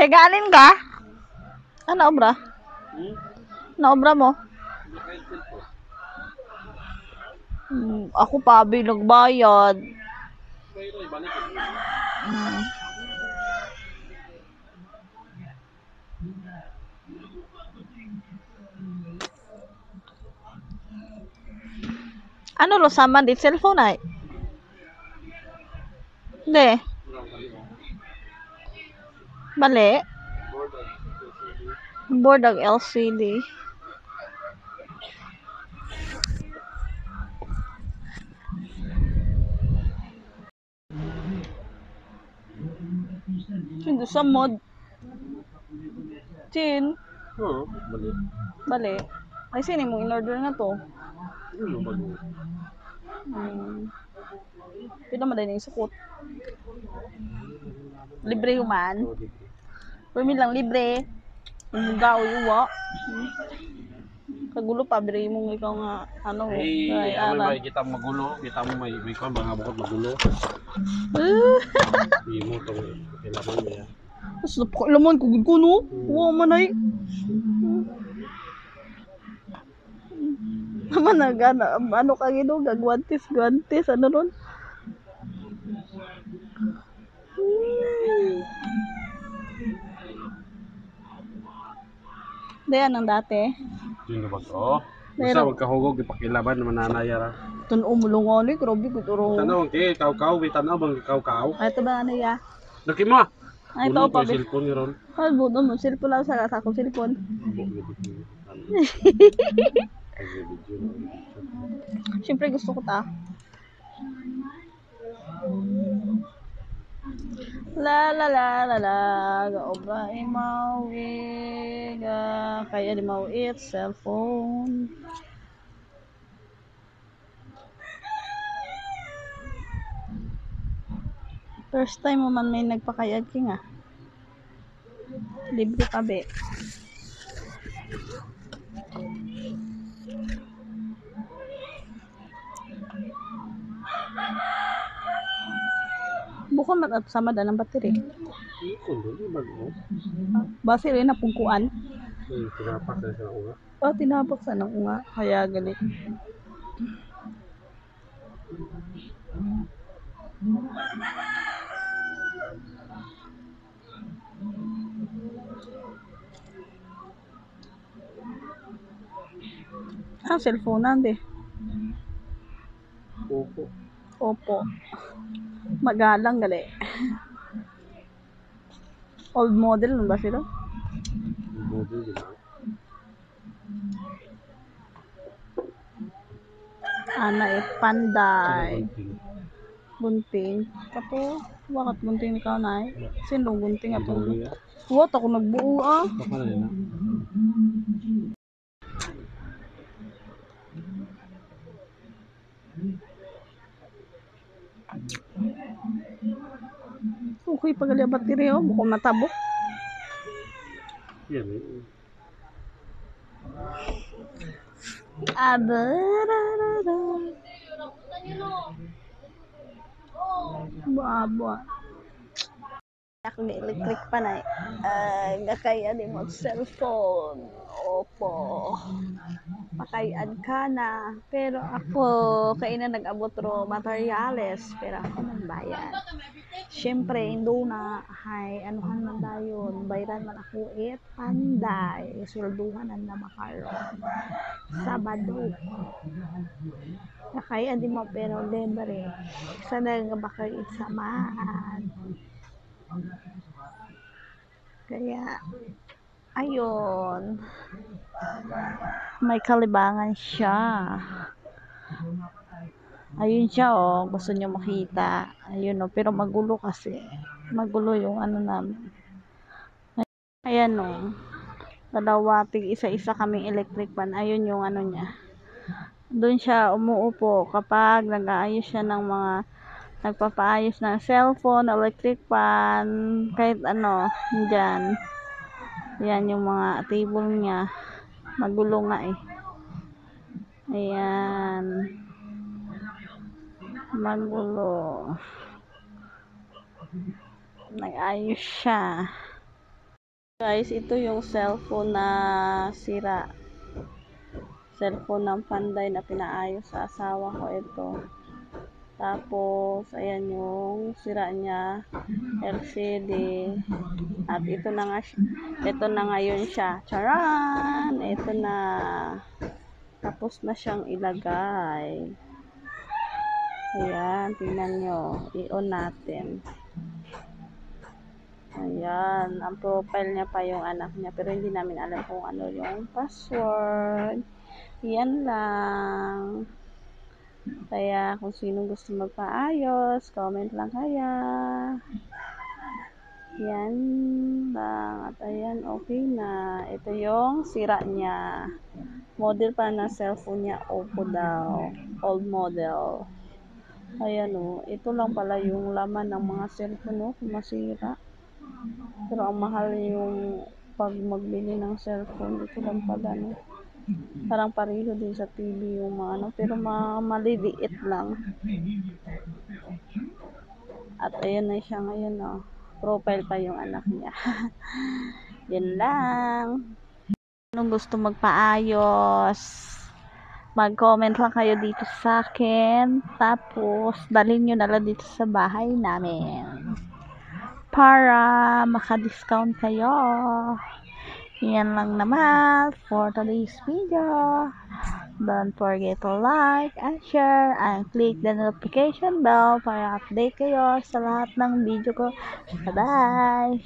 Naganin ka? Ano obra? Ano obra mo? Ako pa nagbayad. Ano lo sama di cellphone ay? Hindi. Bali. Board ng LCD. Hindi sa mod. Chin. Oo, bali. Bali. Ay, sini mo in-order na to? Ano bali? Pila man din yung sukot. Libre human. Oo, dito. Permi lang libre. Umugaw yuwa. Kagulo pa bire mo ikaw nga ano Ay, aran. may kita magulo, kita mo may kon mga bukod magulo. Di mo to kailangan mo ya. Mas napakalaman ko gud ko no. Wa man ay. Naman nagana ano ka gido gagwantis ano ron. Dayan ang dati. Sino ba to? Pero- Basta wag ka hugog ipakilaban naman nanay ra. Tun umulungani grabe gud uro. Tanaw ti kaw may tanaw bang kaw. Ay to ba ano ya? Laki mo. Ay Uno to pa ko cellphone ni ron. Ay budo mo cellphone lang sa akong cellphone. Siyempre gusto ko ta. La la la la la gaobra imawiga kaya di mau it cellphone. First time mo man may nagpakayag ki nga. Libre pa be. Bukod man at sama da ng battery. Ikon dili bago. Base rin na pungkuan. Ay, tinapak na sa uga. Tinapok sa nang nga kaya gali. Cellphone nande. Opo. Opo. Magalang gali. Old model nun ba sila? Bobo gina. Ana panday. Bunting. Kapo, bakit bunting ikaw na eh? Sinong bunting ato? What ako nagbuo ah. Baka na na. Okay pagali battery oh, bukong matabok. Yan eh. Adararara. Buwa. Ako ni electric pa na nakaya ni mo cellphone. Opo. Pakayad ka na. Pero ako, kaya na nag-abot ro materials. Pero ako nagbayad. Siyempre, indo na. Hay, anuhan man dayon. Bayran man ako panday. Swelduhan na makaroon. Sabado. Kaya di mo pero libre. Sana nga baka isamaan. Kaya, ayun. May kalibangan siya. Ayun siya oh. Gusto niyo makita. Ayun oh. Pero magulo kasi. Magulo yung ano namin. Ayan oh. Dalawa, isa-isa kaming electric fan. Ayun yung ano niya. Doon siya umuupo kapag nag-aayos siya ng mga nagpapaayos ng cellphone, electric fan, kahit ano, dyan. Yan yung mga table niya. Magulo nga eh. Ayan. Magulo. Nag-ayos siya. Guys, ito yung cellphone na sira. Cellphone ng Panday na pinaayos sa asawa ko ito. Tapos, ayan yung sira niya, LCD. At ito na nga, ito na ngayon siya. Charan! Ito na. Tapos na siyang ilagay. Ayan, tingnan nyo. I-on natin. Ayan, ang profile niya pa yung anak niya. Pero hindi namin alam kung ano yung password. Yan lang. Kaya kung sino gusto magpaayos, comment lang kaya. Yan lang. At ayan, okay na. Ito yung sira niya. Model pa ng cellphone niya, Oppo daw. Old model. Ayan o. Ito lang pala yung laman ng mga cellphone o. Kung masira. Pero ang mahal yung pag magbili ng cellphone. Ito lang pala no. Parang pareho din sa TV yung mga ano. Pero maliliit lang. At ayan na siya ngayon o. Profile pa yung anak niya. Yan lang. Anong gusto magpaayos? Mag-comment lang kayo dito sa akin. Tapos, dalhin nyo na lang dito sa bahay namin. Para maka-discount kayo. Yan lang naman for today's video. Don't forget to like and share and click the notification bell para update kayo sa lahat ng video ko. Bye-bye!